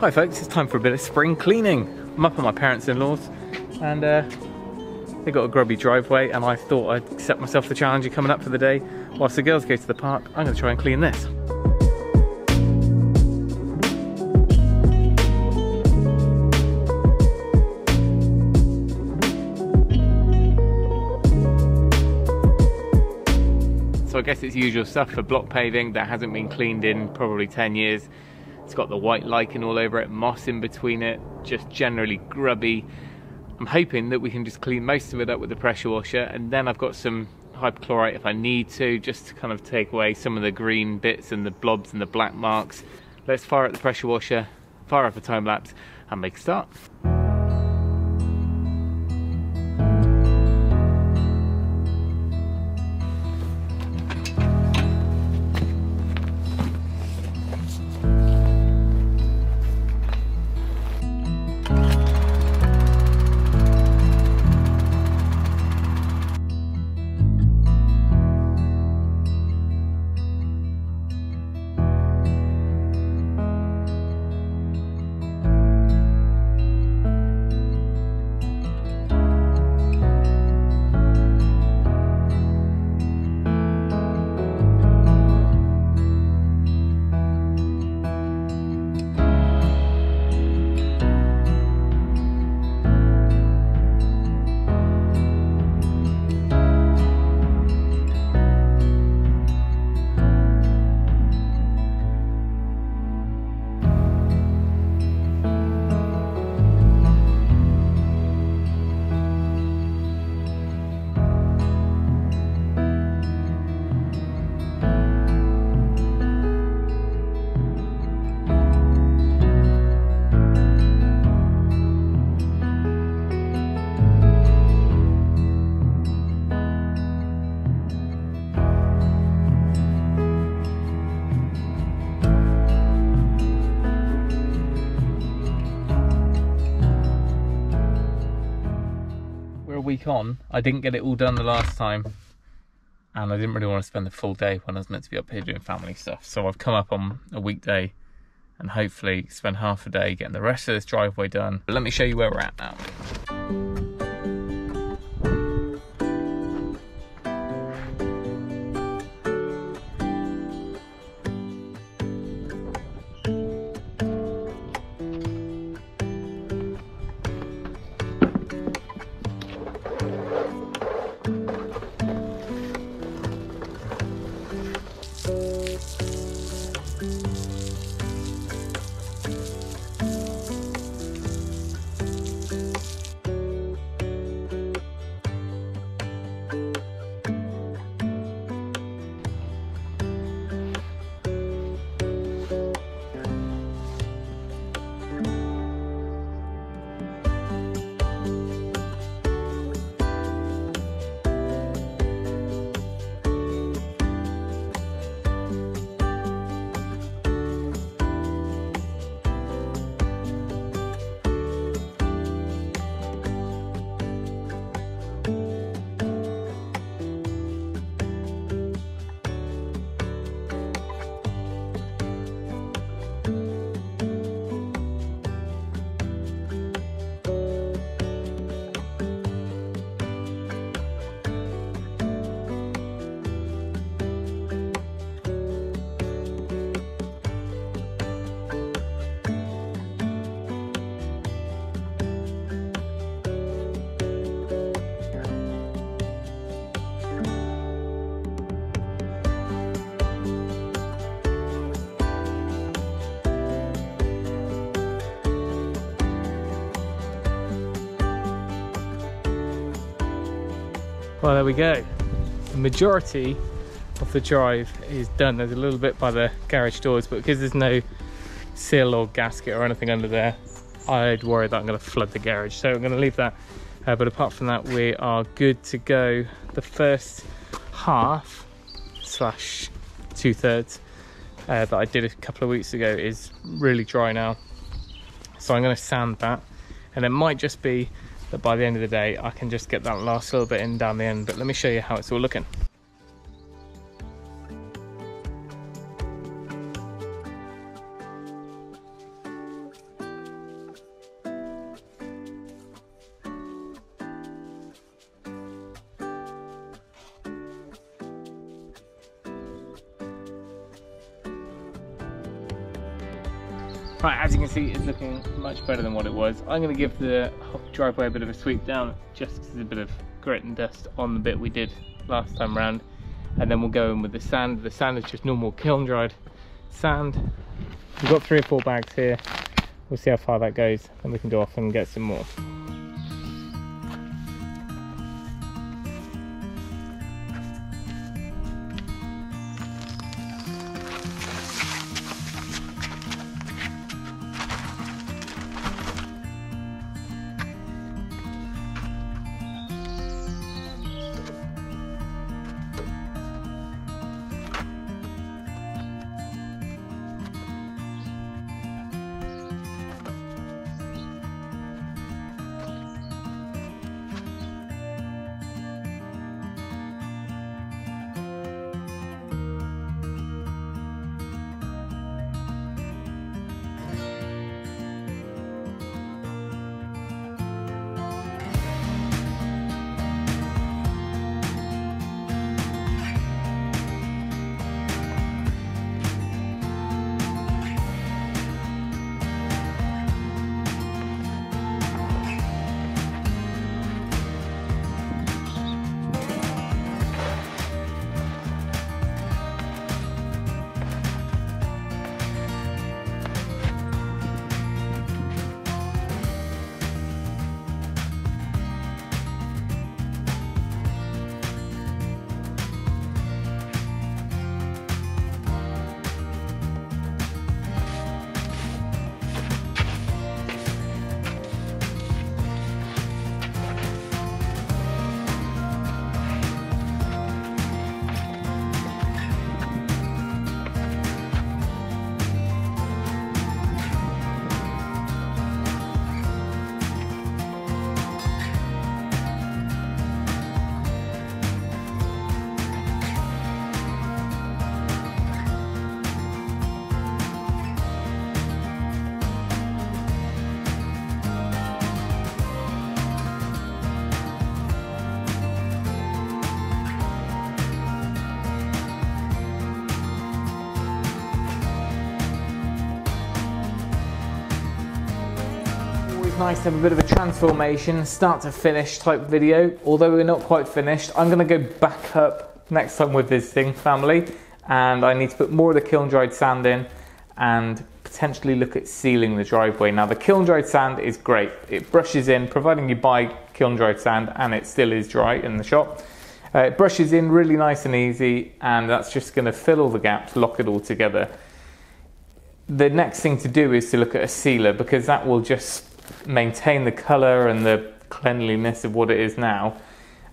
Hi folks, it's time for a bit of spring cleaning. I'm up at my parents-in-law's and they got a grubby driveway, and I thought I'd accept myself the challenge of coming up for the day. Whilst the girls go to the park, I'm going to try and clean this. So I guess it's usual stuff for block paving that hasn't been cleaned in probably 10 years. It's got the white lichen all over it, moss in between it, just generally grubby. I'm hoping that we can just clean most of it up with the pressure washer, and then I've got some hypochlorite if I need to, just to kind of take away some of the green bits and the blobs and the black marks. Let's fire up the pressure washer, fire up a time lapse and make a start. Week on, I didn't get it all done the last time, and I didn't really want to spend the full day when I was meant to be up here doing family stuff, so I've come up on a weekday and hopefully spend half a day getting the rest of this driveway done. But let me show you where we're at now. Well, there we go. The majority of the drive is done. There's a little bit by the garage doors, but because there's no sill or gasket or anything under there, I'd worry that I'm going to flood the garage. So I'm going to leave that. But apart from that, we are good to go. The first half slash 2/3 that I did a couple of weeks ago is really dry now. So I'm going to sand that, and it might just be that by the end of the day I can just get that last little bit in down the end. But let me show you how it's all looking. Right, as you can see, it's looking much better than what it was. I'm going to give the driveway a bit of a sweep down, just because there's a bit of grit and dust on the bit we did last time round. And then we'll go in with the sand. The sand is just normal kiln dried sand. We've got 3 or 4 bags here. We'll see how far that goes, and we can go off and get some more. Nice to have a bit of a transformation, start to finish type video. Although we're not quite finished, I'm going to go back up next time we're visiting family, and I need to put more of the kiln dried sand in and potentially look at sealing the driveway. Now the kiln dried sand is great, it brushes in, providing you buy kiln dried sand and it still is dry in the shop. It brushes in really nice and easy, and that's just going to fill all the gaps, lock it all together. The next thing to do is to look at a sealer, because that will just maintain the colour and the cleanliness of what it is now,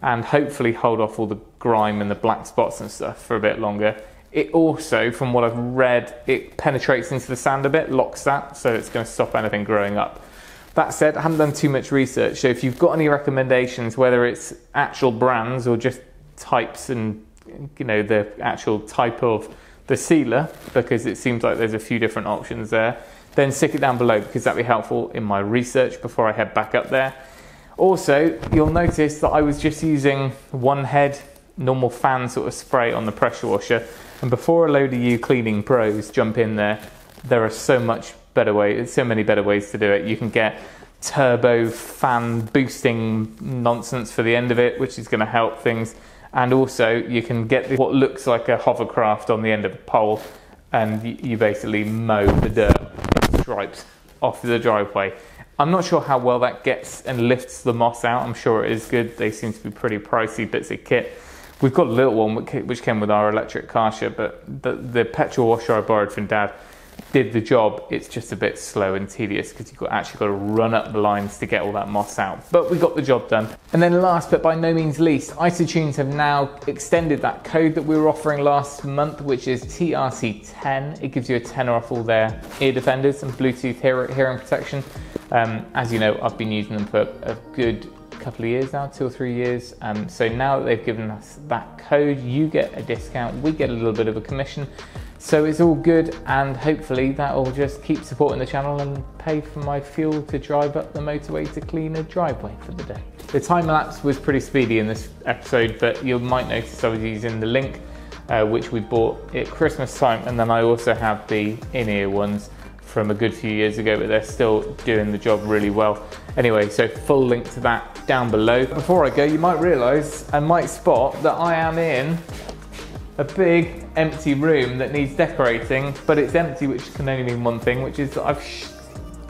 and hopefully hold off all the grime and the black spots and stuff for a bit longer. It also, from what I've read, it penetrates into the sand a bit, locks that, so it's going to stop anything growing up. That said, I haven't done too much research, so if you've got any recommendations, whether it's actual brands or just types and, you know, the actual type of the sealer, because it seems like there's a few different options there, then stick it down below, because that'd be helpful in my research before I head back up there. Also, you'll notice that I was just using one head normal fan sort of spray on the pressure washer, and before a load of you cleaning pros jump in there, there are so many better ways to do it. You can get turbo fan boosting nonsense for the end of it, which is going to help things, and also you can get what looks like a hovercraft on the end of a pole, and you basically mow the dirt stripes off the driveway. I'm not sure how well that gets and lifts the moss out. I'm sure it is good. They seem to be pretty pricey bits of kit. We've got a little one which came with our electric Karcher, but the petrol washer I borrowed from Dad did the job. It's just a bit slow and tedious because you've actually got to run up the lines to get all that moss out. But we got the job done. And then last but by no means least, Isotunes have now extended that code that we were offering last month, which is TRC10. It gives you a tenner off all their ear defenders and Bluetooth hearing protection. As you know, I've been using them for a good couple of years now, 2 or 3 years. So now that they've given us that code, you get a discount, we get a little bit of a commission. So it's all good, and hopefully that will just keep supporting the channel and pay for my fuel to drive up the motorway to clean a driveway for the day. The time lapse was pretty speedy in this episode, but you might notice I was using the Link, which we bought at Christmas time, and then I also have the in-ear ones from a good few years ago, but they're still doing the job really well. Anyway, so full link to that down below. Before I go, you might realise and might spot that I am in a big empty room that needs decorating, but it's empty, which can only mean one thing, which is that I've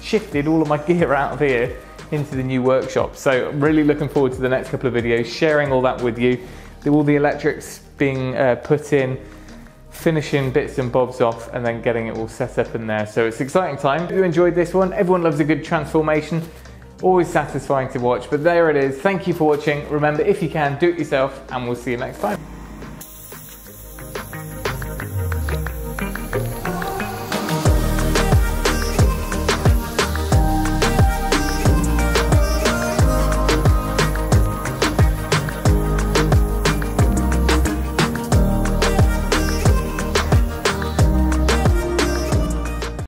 shifted all of my gear out of here into the new workshop. So I'm really looking forward to the next couple of videos, sharing all that with you, all the electrics being put in, finishing bits and bobs off, and then getting it all set up in there. So it's an exciting time. If you enjoyed this one, everyone loves a good transformation. Always satisfying to watch, but there it is. Thank you for watching. Remember, if you can, do it yourself, and we'll see you next time.